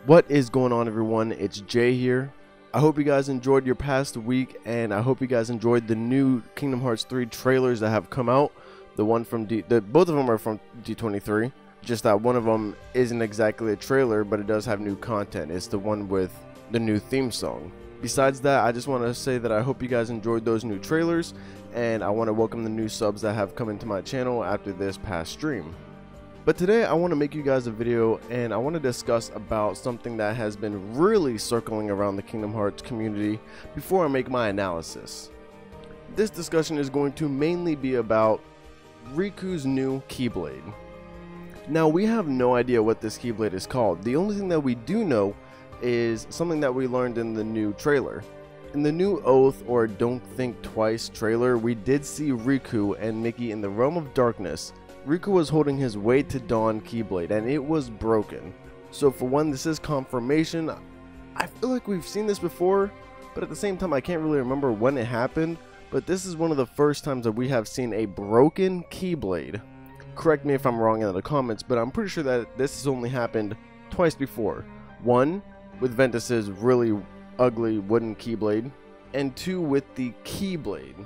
What is going on, everyone? It's Jay here. I hope you guys enjoyed your past week, and I hope you guys enjoyed the new Kingdom Hearts 3 trailers that have come out. The one from both of them are from D23. Just that one of them isn't exactly a trailer, but it does have new content. It's the one with the new theme song. Besides that, I just want to say that I hope you guys enjoyed those new trailers, and I want to welcome the new subs that have come into my channel after this past stream. But today I want to make you guys a video, and I want to discuss about something that has been really circling around the Kingdom Hearts community before I make my analysis. This discussion is going to mainly be about Riku's new Keyblade. Now, we have no idea what this Keyblade is called. The only thing that we do know is something that we learned in the new trailer. In the new Oath or Don't Think Twice trailer, we did see Riku and Mickey in the Realm of Darkness. Riku was holding his Way to Dawn Keyblade, and it was broken. So for one, this is confirmation. I feel like we've seen this before, but at the same time I can't really remember when it happened, but this is one of the first times that we have seen a broken Keyblade. Correct me if I'm wrong in the comments, but I'm pretty sure that this has only happened twice before. One, with Ventus's really ugly wooden Keyblade, and two, with the Keyblade.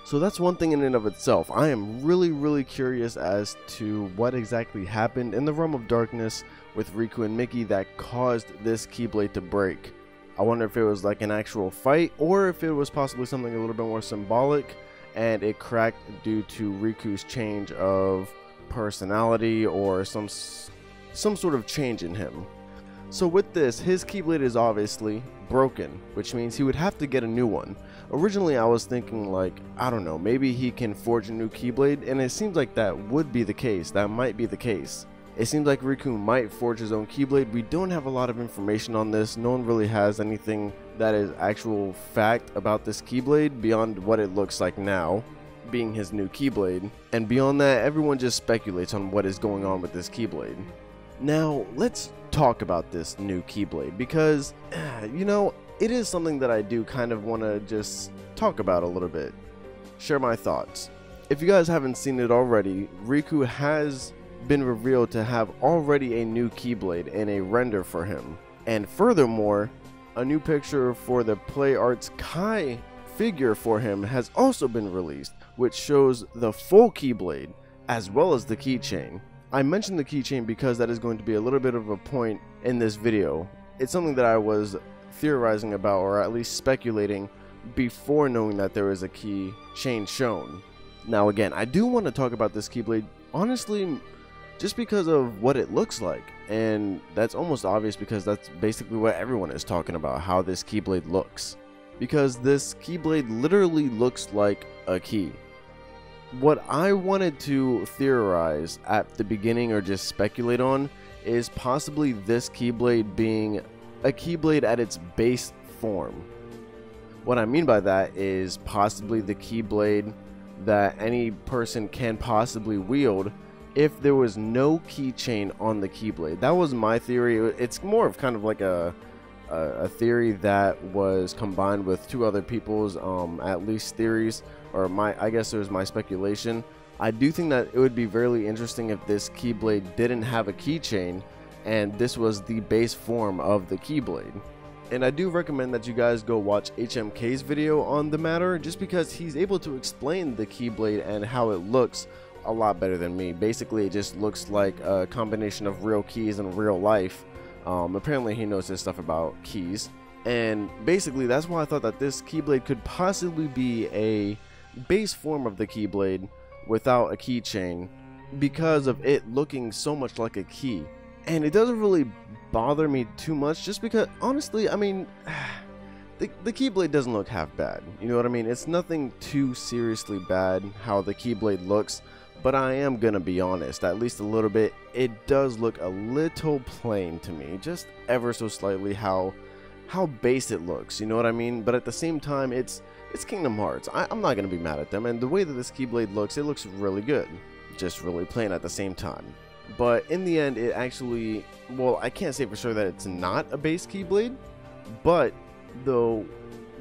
So that's one thing in and of itself. I am really curious as to what exactly happened in the Realm of Darkness with Riku and Mickey that caused this Keyblade to break. I wonder if it was like an actual fight, or if it was possibly something a little bit more symbolic and it cracked due to Riku's change of personality or some sort of change in him. So with this, his Keyblade is obviously broken, which means he would have to get a new one. Originally I was thinking, like, I don't know, maybe he can forge a new Keyblade, and it seems like that would be the case. That might be the case. It seems like Riku might forge his own Keyblade. We don't have a lot of information on this. No one really has anything that is actual fact about this Keyblade beyond what it looks like now, being his new Keyblade. And beyond that, everyone just speculates on what is going on with this Keyblade. Now, let's talk about this new Keyblade, because, you know, it is something that I do kind of want to just talk about a little bit, share my thoughts. If you guys haven't seen it already, Riku has been revealed to have already a new Keyblade and a render for him. And furthermore, a new picture for the Play Arts Kai figure for him has also been released, which shows the full Keyblade as well as the keychain. I mentioned the keychain because that is going to be a little bit of a point in this video. It's something that I was theorizing about, or at least speculating, before knowing that there was a keychain shown. Now again, I do want to talk about this Keyblade, honestly, just because of what it looks like. And that's almost obvious because that's basically what everyone is talking about, how this Keyblade looks. Because this Keyblade literally looks like a key. What I wanted to theorize at the beginning, or just speculate on, is possibly this Keyblade being a Keyblade at its base form. What I mean by that is possibly the Keyblade that any person can possibly wield if there was no keychain on the Keyblade. That was my theory. It's more of kind of like a theory that was combined with two other people's at least theories, or I guess it was my speculation. I do think that it would be very interesting if this Keyblade didn't have a keychain and this was the base form of the Keyblade. And I do recommend that you guys go watch HMK's video on the matter, just because he's able to explain the Keyblade and how it looks a lot better than me. Basically, it just looks like a combination of real keys and real life. Apparently he knows his stuff about keys, and basically that's why I thought that this Keyblade could possibly be a base form of the Keyblade without a keychain, because of it looking so much like a key. And it doesn't really bother me too much, just because honestly, I mean, the Keyblade doesn't look half bad, you know what I mean? It's nothing too seriously bad how the Keyblade looks. But I am gonna be honest, at least a little bit, it does look a little plain to me, just ever so slightly how base it looks, you know what I mean? But at the same time, it's Kingdom Hearts. I'm not gonna be mad at them, and the way that this Keyblade looks, it looks really good, just really plain at the same time. But in the end, it actually, well, I can't say for sure that it's not a base Keyblade, but though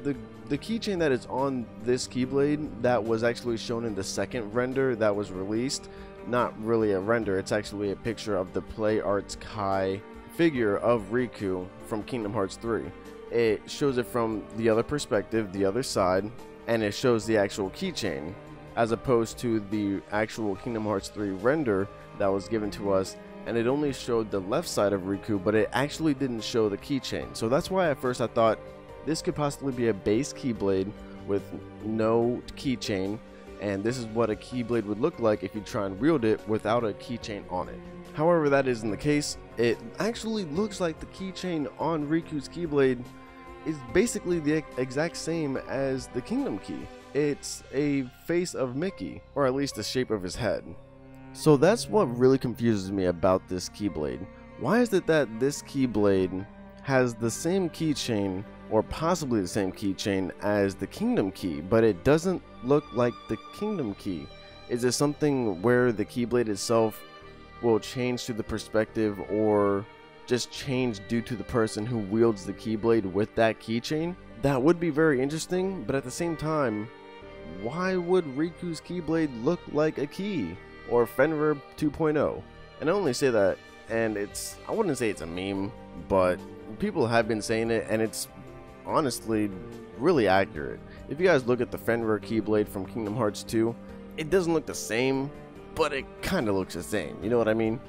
the keychain that is on this Keyblade that was actually shown in the second render that was released, not really a render, it's actually a picture of the Play Arts Kai figure of Riku from Kingdom Hearts 3. It shows it from the other perspective, the other side, and it shows the actual keychain, as opposed to the actual Kingdom Hearts 3 render that was given to us, and it only showed the left side of Riku, but it actually didn't show the keychain. So that's why at first I thought this could possibly be a base Keyblade with no keychain, and this is what a Keyblade would look like if you try and wield it without a keychain on it. However, that isn't the case. It actually looks like the keychain on Riku's Keyblade is basically the exact same as the Kingdom Key. It's a face of Mickey, or at least the shape of his head. So that's what really confuses me about this Keyblade. Why is it that this Keyblade has the same keychain, or possibly the same keychain as the Kingdom Key, but it doesn't look like the Kingdom Key? Is it something where the Keyblade itself will change to the perspective, or just change due to the person who wields the Keyblade with that keychain? That would be very interesting, but at the same time, why would Riku's Keyblade look like a key, or Fenrir 2.0? And I only say that, and I wouldn't say it's a meme, but people have been saying it, and it's honestly really accurate. If you guys look at the Fenrir Keyblade from Kingdom Hearts 2, it doesn't look the same, but it kind of looks the same, you know what I mean?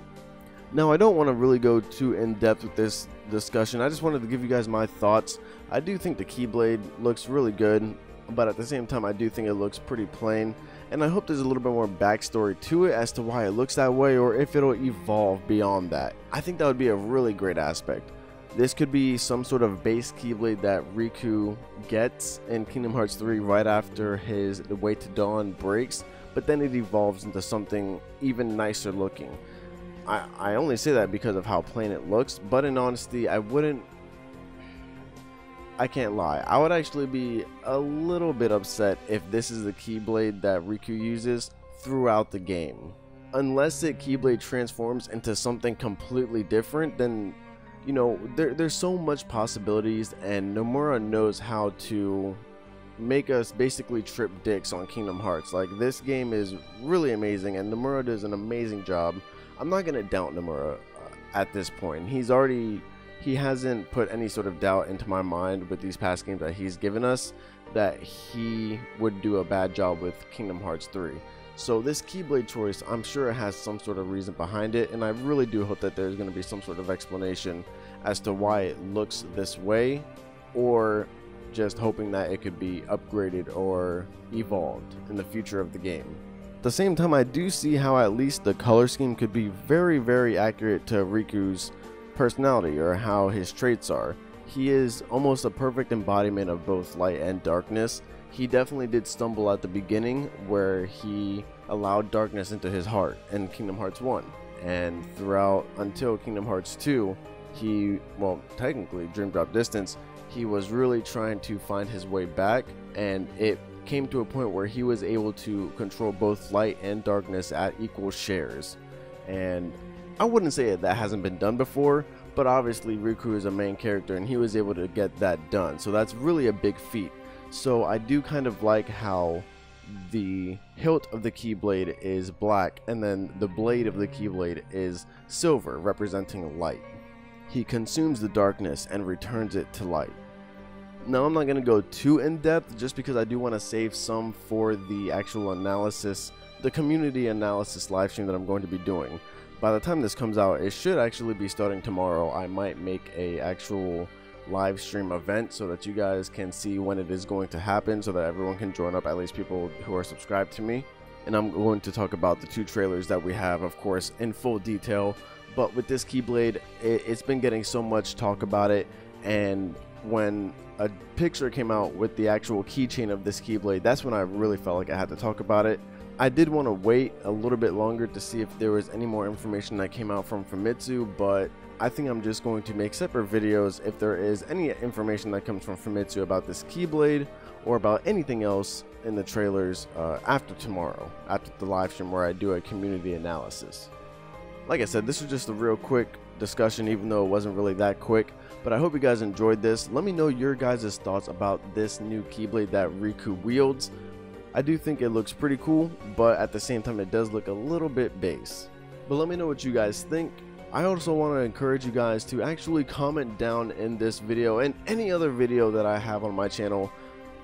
Now, I don't want to really go too in-depth with this discussion. I just wanted to give you guys my thoughts. I do think the Keyblade looks really good, but at the same time, I do think it looks pretty plain. And I hope there's a little bit more backstory to it as to why it looks that way, or if it'll evolve beyond that. I think that would be a really great aspect. This could be some sort of base Keyblade that Riku gets in Kingdom Hearts 3 right after The Way to Dawn breaks, but then it evolves into something even nicer looking. I only say that because of how plain it looks, but in honesty, I can't lie. I would actually be a little bit upset if this is the Keyblade that Riku uses throughout the game. Unless it Keyblade transforms into something completely different, then, you know, there's so much possibilities, and Nomura knows how to make us basically trip dicks on Kingdom Hearts. Like, this game is really amazing, and Nomura does an amazing job. I'm not going to doubt Nomura at this point. He hasn't put any sort of doubt into my mind with these past games that he's given us that he would do a bad job with Kingdom Hearts 3. So this Keyblade choice, I'm sure it has some sort of reason behind it, and I really do hope that there's going to be some sort of explanation as to why it looks this way, or just hoping that it could be upgraded or evolved in the future of the game. At the same time, I do see how at least the color scheme could be very, very accurate to Riku's personality, or how his traits are. He is almost a perfect embodiment of both light and darkness. He definitely did stumble at the beginning, where he allowed darkness into his heart in Kingdom Hearts 1, and throughout until Kingdom Hearts 2, technically Dream Drop Distance, he was really trying to find his way back, and it came to a point where he was able to control both light and darkness at equal shares. And I wouldn't say that hasn't been done before, but obviously Riku is a main character and he was able to get that done, so that's really a big feat. So I do kind of like how the hilt of the Keyblade is black, and then the blade of the Keyblade is silver, representing light. He consumes the darkness and returns it to light. Now, I'm not going to go too in-depth, just because I do want to save some for the actual analysis, the community analysis live stream that I'm going to be doing. By the time this comes out, it should actually be starting tomorrow. I might make a actual live stream event so that you guys can see when it is going to happen, so that everyone can join up, at least people who are subscribed to me. And I'm going to talk about the 2 trailers that we have, of course, in full detail. But with this Keyblade, it's been getting so much talk about it, and when a picture came out with the actual keychain of this Keyblade, that's when I really felt like I had to talk about it. I did want to wait a little bit longer to see if there was any more information that came out from Famitsu, but I think I'm just going to make separate videos if there is any information that comes from Famitsu about this Keyblade, or about anything else in the trailers after tomorrow, after the live stream where I do a community analysis. Like I said, this was just a real quick discussion, even though it wasn't really that quick, but I hope you guys enjoyed this. Let me know your guys' thoughts about this new Keyblade that Riku wields. I do think it looks pretty cool, but at the same time it does look a little bit base. But let me know what you guys think. I also want to encourage you guys to actually comment down in this video and any other video that I have on my channel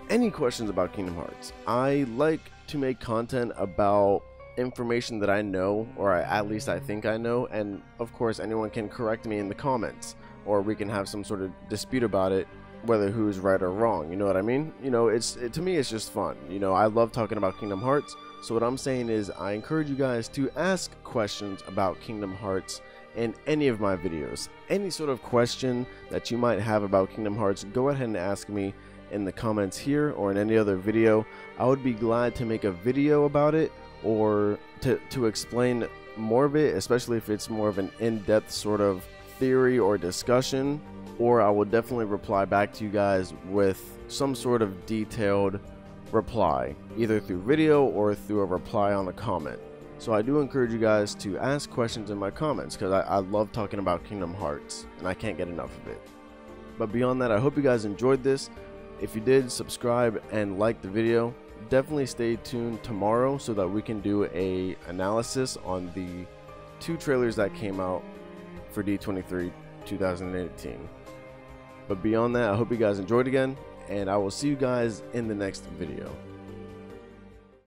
any questions about Kingdom Hearts. I like to make content about information that I know, or at least I think I know, and of course anyone can correct me in the comments, or we can have some sort of dispute about it, whether who's right or wrong. You know what I mean? You know, to me it's just fun. You know, I love talking about Kingdom Hearts, so what I'm saying is I encourage you guys to ask questions about Kingdom Hearts in any of my videos. Any sort of question that you might have about Kingdom Hearts, go ahead and ask me in the comments here or in any other video. I would be glad to make a video about it, or to explain more of it, especially if it's more of an in-depth sort of theory or discussion, or I will definitely reply back to you guys with some sort of detailed reply, either through video or through a reply on a comment. So I do encourage you guys to ask questions in my comments, because I love talking about Kingdom Hearts and I can't get enough of it. But beyond that, I hope you guys enjoyed this. If you did, subscribe and like the video. Definitely stay tuned tomorrow so that we can do a analysis on the 2 trailers that came out for D23 2018. But beyond that, I hope you guys enjoyed again, and I will see you guys in the next video.